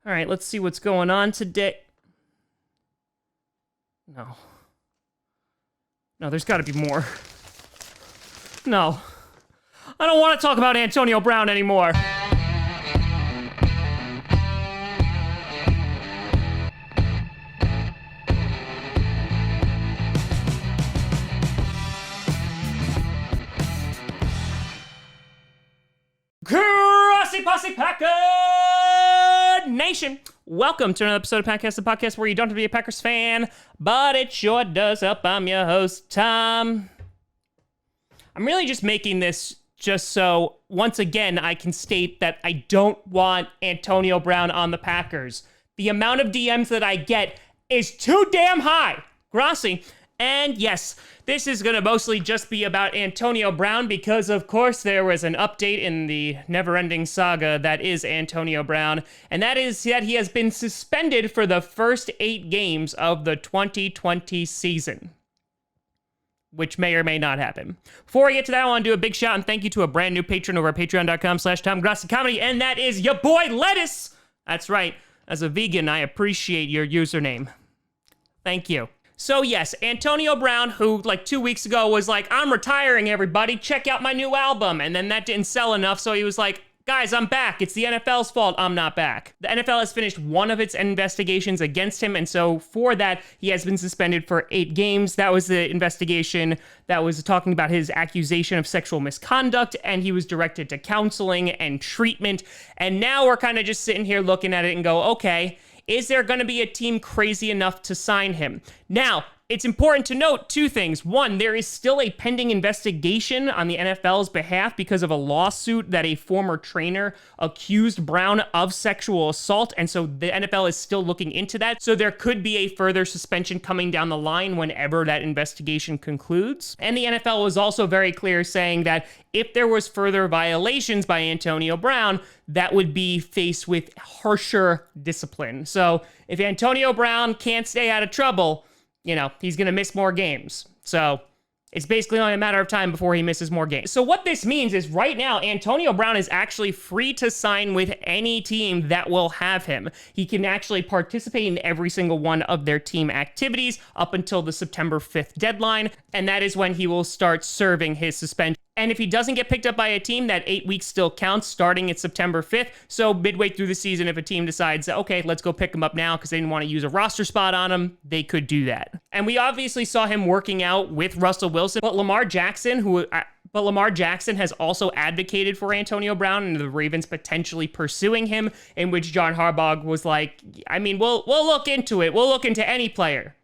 All right, let's see what's going on today. No. No, there's got to be more. No. I don't want to talk about Antonio Brown anymore. Grossi Posse Packer Nation. Welcome to another episode of Packcast, the podcast where you don't have to be a Packers fan, but it sure does help. I'm your host, Tom. I'm really just making this just so, once again, I can state that I don't want Antonio Brown on the Packers. The amount of DMs that I get is too damn high. Grossi. And yes, this is going to mostly just be about Antonio Brown because, of course, there was an update in the never-ending saga that is Antonio Brown, and that is that he has been suspended for the first 8 games of the 2020 season, which may or may not happen. Before I get to that, I want to do a big shout and thank you to a brand new patron over at patreon.com/TomGrossiComedy, and that is your boy Lettuce. That's right. As a vegan, I appreciate your username. Thank you. So yes, Antonio Brown, who like 2 weeks ago was like, I'm retiring, everybody, check out my new album. And then that didn't sell enough, so he was like, guys, I'm back. It's the NFL's fault. I'm not back. The NFL has finished one of its investigations against him, and so for that, he has been suspended for 8 games. That was the investigation that was talking about his accusation of sexual misconduct, and he was directed to counseling and treatment. And now we're kind of just sitting here looking at it and go, okay, is there going to be a team crazy enough to sign him? Now, it's important to note 2 things. One, there is still a pending investigation on the NFL's behalf because of a lawsuit that a former trainer accused Brown of sexual assault, and so the NFL is still looking into that. So there could be a further suspension coming down the line whenever that investigation concludes. And the NFL was also very clear saying that if there was further violations by Antonio Brown, that would be faced with harsher discipline. So if Antonio Brown can't stay out of trouble, you know, he's going to miss more games. So it's basically only a matter of time before he misses more games. So what this means is right now, Antonio Brown is actually free to sign with any team that will have him. He can actually participate in every single one of their team activities up until the September 5th deadline. And that is when he will start serving his suspension. And if he doesn't get picked up by a team, that 8 weeks still counts starting at September 5th. So midway through the season, if a team decides, okay, let's go pick him up now because they didn't want to use a roster spot on him, they could do that. And we obviously saw him working out with Russell Wilson, but Lamar Jackson has also advocated for Antonio Brown and the Ravens potentially pursuing him, in which John Harbaugh was like, I mean, we'll look into it. We'll look into any player.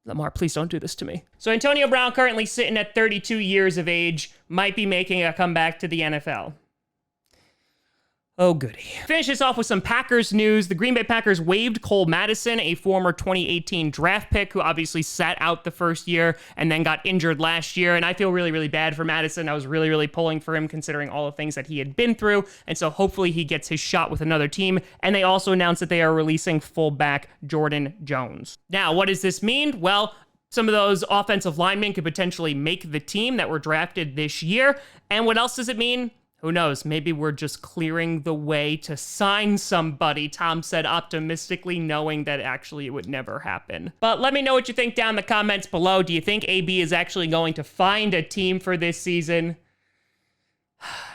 Lamar, please don't do this to me. So Antonio Brown, currently sitting at 32 years of age, might be making a comeback to the NFL. Oh, goody. Finish this off with some Packers news. The Green Bay Packers waived Cole Madison, a former 2018 draft pick who obviously sat out the first year and then got injured last year. And I feel really, really bad for Madison. I was really, really pulling for him considering all the things that he had been through. And so hopefully he gets his shot with another team. And they also announced that they are releasing fullback Jordan Jones. Now, what does this mean? Well, some of those offensive linemen could potentially make the team that were drafted this year. And what else does it mean? Who knows? Maybe we're just clearing the way to sign somebody, Tom said optimistically, knowing that actually it would never happen. But let me know what you think down in the comments below. Do you think AB is actually going to find a team for this season?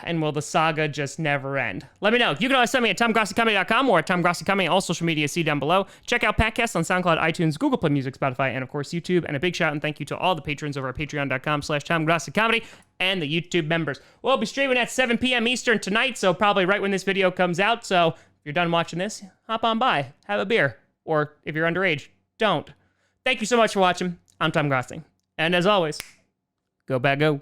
And will the saga just never end? Let me know. You can always send me at TomGrossiComedy.com or at TomGrossiComedy, all social media, see down below. Check out Packcast on SoundCloud, iTunes, Google Play Music, Spotify, and of course YouTube. And a big shout and thank you to all the patrons over at patreon.com/TomGrossiComedy and the YouTube members. We'll be streaming at 7 p.m. Eastern tonight, so probably right when this video comes out. So if you're done watching this, hop on by, have a beer. Or if you're underage, don't. Thank you so much for watching. I'm Tom Grossi. And as always, go Pack Go.